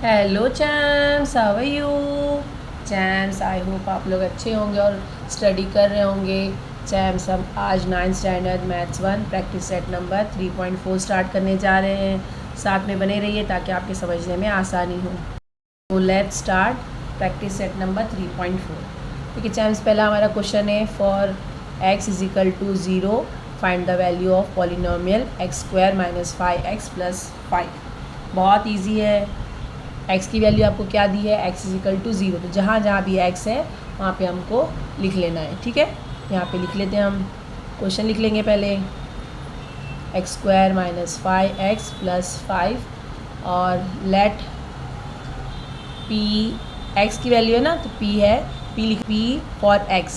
Hello champs, how are you champs? I hope आप लोग अच्छे होंगे और स्टडी कर रहे होंगे। चैम्स, हम आज 9th standard maths 1 practice set number 3.4 start करने जा रहे हैं। साथ में बने रहिए ताकि आपके समझने में आसानी हो। तो let's start practice set number 3.4। ठीक है चैम्स, पहला हमारा क्वेश्चन है for x is equal to 0 find the value of polynomial x² - 5x + 5। बहुत ईजी है। x की वैल्यू आपको क्या दी है? x is equal to 0। तो जहाँ जहाँ भी x है वहाँ पे हमको लिख लेना है। ठीक है, यहाँ पे लिख लेते हैं। हम क्वेश्चन लिख लेंगे पहले x² - 5x + 5 और लेट p, x की वैल्यू है ना, तो p है, p for x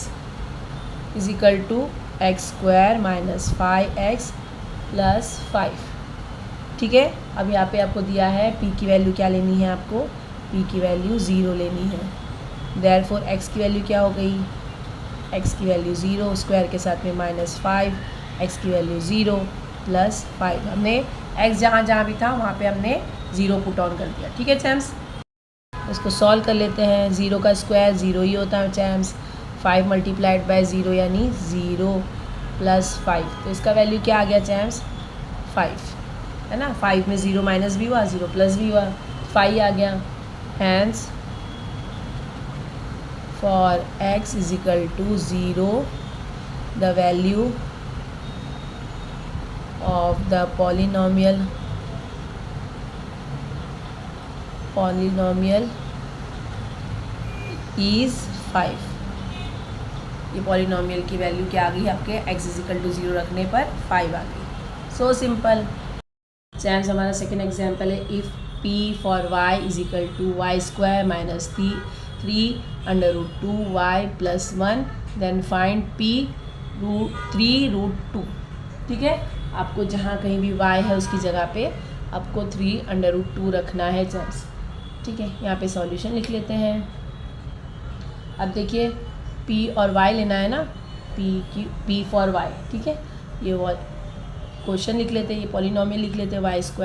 is equal to x² - 5x + 5। ठीक है, अब यहाँ पे आपको दिया है p की वैल्यू क्या लेनी है? आपको p की वैल्यू 0 लेनी है। देयरफॉर x की वैल्यू क्या हो गई? x की वैल्यू 0, स्क्वायर के साथ में -5, x की वैल्यू 0 + 5। हमने x जहाँ जहाँ भी था वहाँ पे हमने 0 पुट ऑन कर दिया। ठीक है चैम्स, इसको सॉल्व कर लेते हैं। 0 का स्क्वायर 0 ही होता है चैम्स। 5 × 0 यानी 0 + 5। तो इसका वैल्यू क्या आ गया चैम्स? 5 है ना। 5 में 0 माइनस भी हुआ, 0 प्लस भी हुआ, 5 आ गया। Hence for x is equal to 0 the value of the polynomial is 5। ये पॉलिनोमियल की वैल्यू क्या आ गई आपके? x इज इक्वल टू 0 रखने पर 5 आ गई। सो सिंपल। चैम्स, हमारा सेकेंड एग्जाम्पल है if p for y is equal to y² - 3√2y + 1 then find p 3√2। ठीक है, आपको जहाँ कहीं भी y है उसकी जगह पे आपको 3√2 रखना है चैम्स। ठीक है, यहाँ पे सॉल्यूशन लिख लेते हैं। अब देखिए p और y लेना है ना, p फॉर y। ठीक है, ये क्वेश्चन लिख लेते हैं, ये पॉलिनोमियल लिख लेते हैं y² -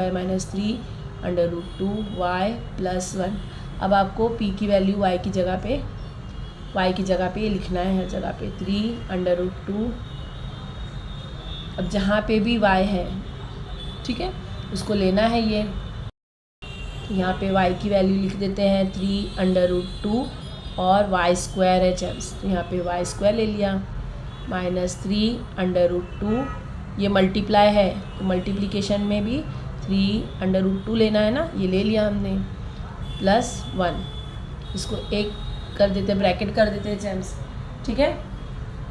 3√2y + 1। अब आपको p की वैल्यू y की जगह पे लिखना है हर जगह पे 3√2। अब जहाँ पे भी y है, ठीक है, उसको लेना है ये। तो यहाँ पे y की वैल्यू लिख देते हैं 3√2 और y² है चैम्स, तो यहाँ पे y² ले लिया -3√2। ये मल्टीप्लाई है तो मल्टीप्लिकेशन में भी 3√2 लेना है ना, ये ले लिया हमने +1। इसको एक कर देते, ब्रैकेट कर देते हैं चैम्स। ठीक है,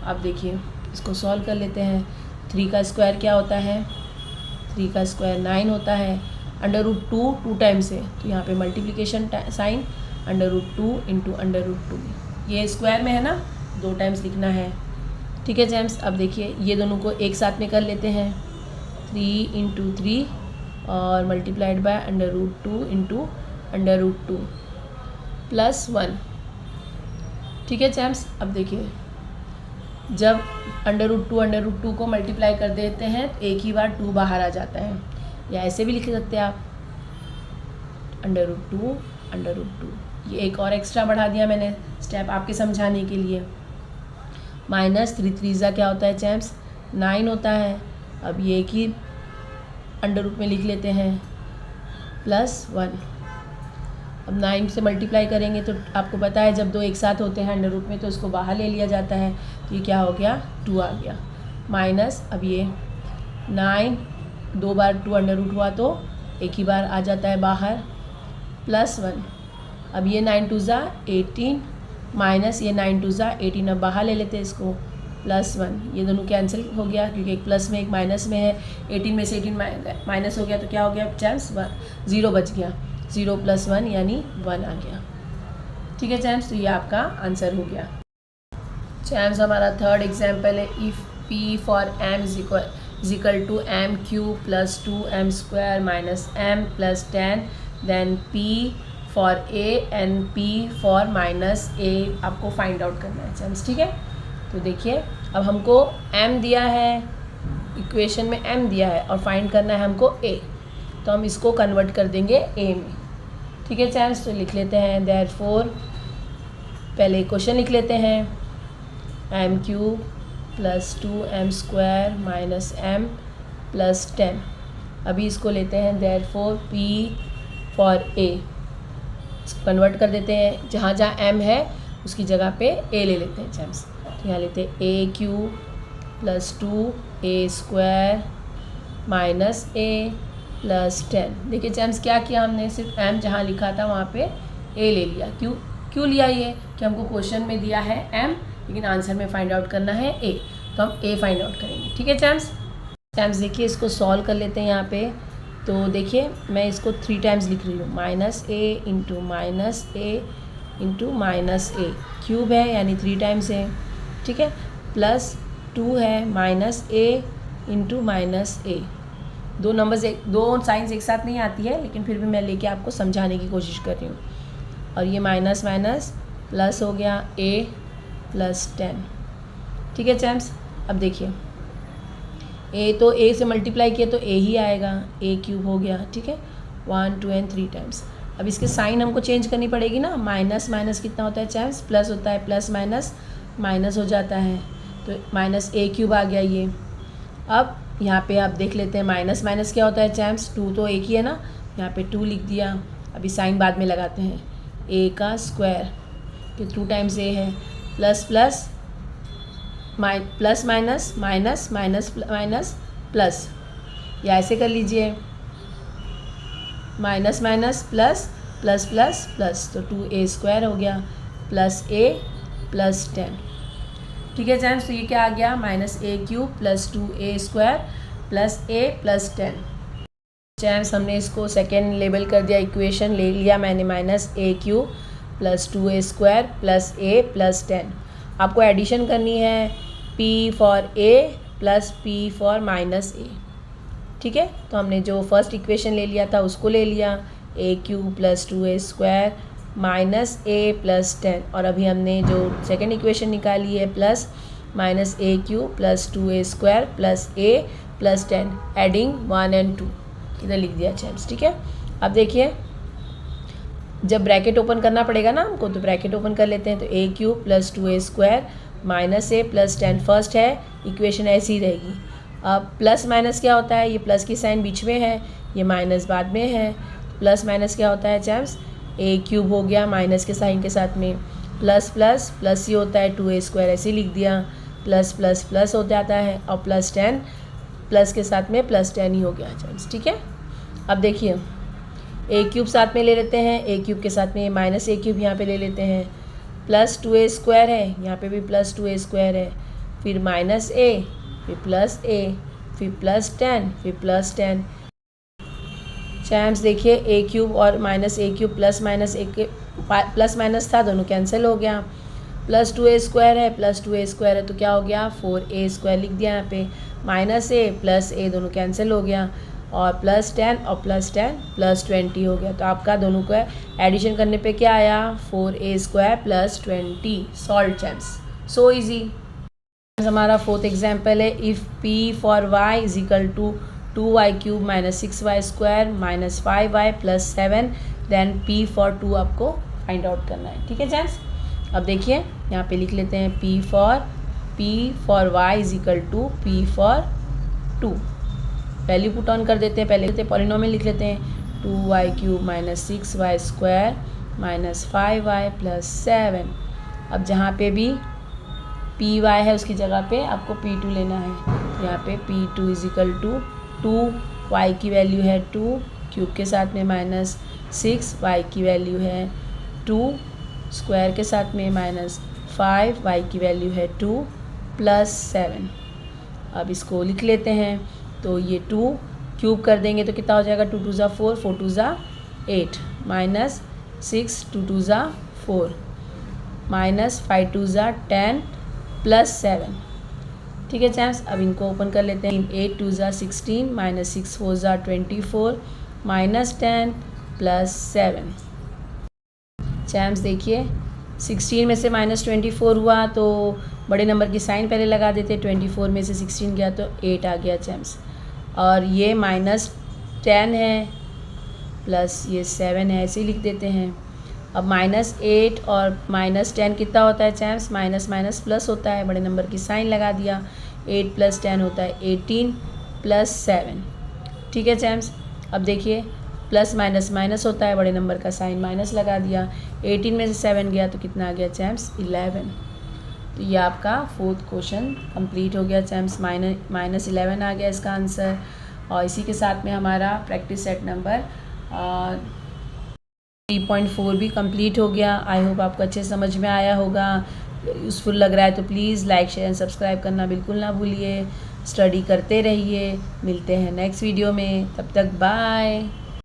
अब देखिए इसको सॉल्व कर लेते हैं। 3 का स्क्वायर क्या होता है? 3 का स्क्वायर 9 होता है। √2 2 टाइम्स है तो यहाँ पे मल्टीप्लिकेशन साइन √2 × √2। ये स्क्वायर में है ना, 2 टाइम्स लिखना है। ठीक है जैम्स, अब देखिए ये दोनों को एक साथ में कर लेते हैं 3 × 3 और मल्टीप्लाइड बाय √2 × √2 +1। ठीक है जैम्स, अब देखिए जब √2 को मल्टीप्लाई कर देते हैं तो एक ही बार 2 बाहर आ जाता है, या ऐसे भी लिख सकते हैं आप √2 √2। ये एक और एक्स्ट्रा बढ़ा दिया मैंने स्टेप आपके समझाने के लिए। -3 3 क्या होता है चैम्स? 9 होता है। अब ये एक ही अंडर रूट में लिख लेते हैं +1। अब 9 से मल्टीप्लाई करेंगे तो आपको पता है जब 2 एक साथ होते हैं अंडर रूट में तो इसको बाहर ले लिया जाता है, तो ये क्या हो गया? 2 आ गया माइनस। अब ये 9 2 बार 2 अंडर रूट हुआ तो एक ही बार आ जाता है बाहर +1। अब ये 9 2 18 माइनस ये 9 2 18। अब बाहर ले लेते हैं इसको +1। ये दोनों कैंसिल हो गया क्योंकि एक प्लस में एक माइनस में है। 18 में से 18 माइनस हो गया तो क्या हो गया चैम्स? 0 बच गया। 0 + 1 यानी 1 आ गया। ठीक है चैम्स, तो ये आपका आंसर हो गया। चैम्स, हमारा थर्ड एग्जाम्पल है if p for m is equal to m³ + 2m² - m + 10 then p for a and p for -a आपको फाइंड आउट करना है चैम्स। ठीक है, तो देखिए अब हमको m दिया है, इक्वेशन में m दिया है और फाइंड करना है हमको a, तो हम इसको कन्वर्ट कर देंगे a में। ठीक है चैम्स, तो लिख लेते हैं देयरफॉर, पहले क्वेश्चन लिख लेते हैं m³ + 2m² - m + 10। अभी इसको लेते हैं देयरफॉर p फॉर a, इसको कन्वर्ट कर देते हैं, जहाँ जहाँ m है उसकी जगह पे a ले लेते हैं चैम्स। तो यहाँ लेते हैं a³ + 2a² - a + 10। देखिए चैम्स क्या किया हमने, सिर्फ m जहाँ लिखा था वहाँ पे a ले लिया। क्यों लिया ये, कि हमको क्वेश्चन में दिया है m लेकिन आंसर में फाइंड आउट करना है a, तो हम a फाइंड आउट करेंगे। ठीक है चैम्स, देखिए इसको सॉल्व कर लेते हैं यहाँ पे। तो देखिए मैं इसको 3 टाइम्स लिख रही हूँ, -a - a क्यूब है यानी 3 टाइम्स है, ठीक है, +2 है -a दो नंबर्स दो साइंस एक साथ नहीं आती है, लेकिन फिर भी मैं लेके आपको समझाने की कोशिश कर रही हूँ। और ये माइनस माइनस प्लस हो गया a + 10। ठीक है चैम्स, अब देखिए a तो a से मल्टीप्लाई किया तो a ही आएगा, a³ हो गया। ठीक है, 1 2 and 3 टाइम्स। अब इसके साइन हमको चेंज करनी पड़ेगी ना, माइनस माइनस कितना होता है चैम्स, प्लस होता है, प्लस माइनस माइनस हो जाता है, तो -a³ आ गया ये। अब यहाँ पे आप देख लेते हैं माइनस माइनस क्या होता है चैम्स, 2 तो एक ही है ना, यहाँ पे 2 लिख दिया। अभी साइन बाद में लगाते हैं, a का स्क्वायर कि 2 टाइम्स a है, plus plus plus minus minus minus minus plus, या ऐसे कर लीजिए minus minus plus plus plus plus, तो 2a² हो गया प्लस a + 10। ठीक है चैम्स, तो ये क्या आ गया, -a³ + 2a² + a + 10। चैम्स हमने इसको सेकेंड लेबल कर दिया, इक्वेशन ले लिया मैंने, -a³ + 2a² + a + 10। आपको एडिशन करनी है p for a + p for -a। ठीक है, तो हमने जो फर्स्ट इक्वेशन ले लिया था उसको ले लिया, a³ + 2a² - a + 10, और अभी हमने जो सेकेंड इक्वेशन निकाली है plus -a³ + 2a² + a + 10, adding 1 and 2 इधर लिख दिया चैम्स। ठीक है, अब देखिए जब ब्रैकेट ओपन करना पड़ेगा ना हमको, तो ब्रैकेट ओपन कर लेते हैं, तो a³ + 2a² - a + 10 फर्स्ट है, इक्वेशन ऐसी ही रहेगी। अब प्लस माइनस क्या होता है, ये प्लस की साइन बीच में है, ये माइनस बाद में है, प्लस माइनस क्या होता है चैम्स, a³ हो गया माइनस के साइन के साथ में, प्लस प्लस प्लस ही होता है, 2a² ऐसे लिख दिया, प्लस प्लस प्लस हो जाता है, और +10 प्लस के साथ में +10 ही हो गया चैम्स। ठीक है, अब देखिए a³ साथ में ले लेते हैं, a³ के साथ में -a³ यहाँ पे ले लेते हैं, +2a² है, यहाँ पे भी +2a² है, फिर -a, फिर +a, फिर +10, फिर +10। चैम्स देखिए a³ और -a³ प्लस माइनस था, दोनों कैंसिल हो गया, +2a² है, +2a² है, तो क्या हो गया, 4a² लिख दिया यहाँ पे, -a + a दोनों कैंसिल हो गया, और +10 और +10 +20 हो गया। तो आपका दोनों को एडिशन करने पे क्या आया, 4a² + 20। Solve champs, so easy. हमारा फोर्थ एग्जाम्पल है, if p for y = 2y³ - 6y² - 5y + 7, then p for 2 आपको फाइंड आउट करना है। ठीक है चैम्स, अब देखिए यहाँ पे लिख लेते हैं p for y = p for 2, value put on कर देते हैं, पहले पॉलिनोमियल लिख लेते हैं, 2y³ - 6y² - 5y + 7। अब जहाँ पे भी py है उसकी जगह पे आपको p2 लेना है, तो यहाँ पे p2 = 2, y की वैल्यू है 2, क्यूब के साथ में -6, y की वैल्यू है 2, स्क्वायर के साथ में -5, y की वैल्यू है 2 + 7। अब इसको लिख लेते हैं, तो ये 2 क्यूब कर देंगे तो कितना हो जाएगा, 2 2 = 4, 4 2 = 8, -6 2 2 = 4, -5 2 = 10 + 7। ठीक है चैम्स, अब इनको ओपन कर लेते हैं, 8 2 = 16, -6 4 = 24, -10 + 7। चैम्स देखिए 16 में से -24 हुआ तो बड़े नंबर की साइन पहले लगा देते, 24 में से 16 गया तो 8 आ गया चैम्स, और ये -10 है, प्लस ये 7 है, ऐसे ही लिख देते हैं। अब -8 और -10 कितना होता है चैम्स? माइनस माइनस प्लस होता है, बड़े नंबर की साइन लगा दिया। 8 + 10 होता है 18 + 7। ठीक है चैम्स। अब देखिए प्लस माइनस माइनस होता है, बड़े नंबर का साइन माइनस लगा दिया। 18 में से 7 गया तो कितना आ गया चैम्स? 11। तो ये आपका 4th क्वेश्चन कंप्लीट हो गया चैम्स। -11 आ गया इसका आंसर। और इसी के साथ में हमारा प्रैक्टिस सेट नंबर 3.4 भी कंप्लीट हो गया। आई होप आपको अच्छे समझ में आया होगा, यूज़फुल लग रहा है तो please like share and subscribe करना बिल्कुल ना भूलिए। स्टडी करते रहिए। मिलते हैं नेक्स्ट वीडियो में, तब तक बाय।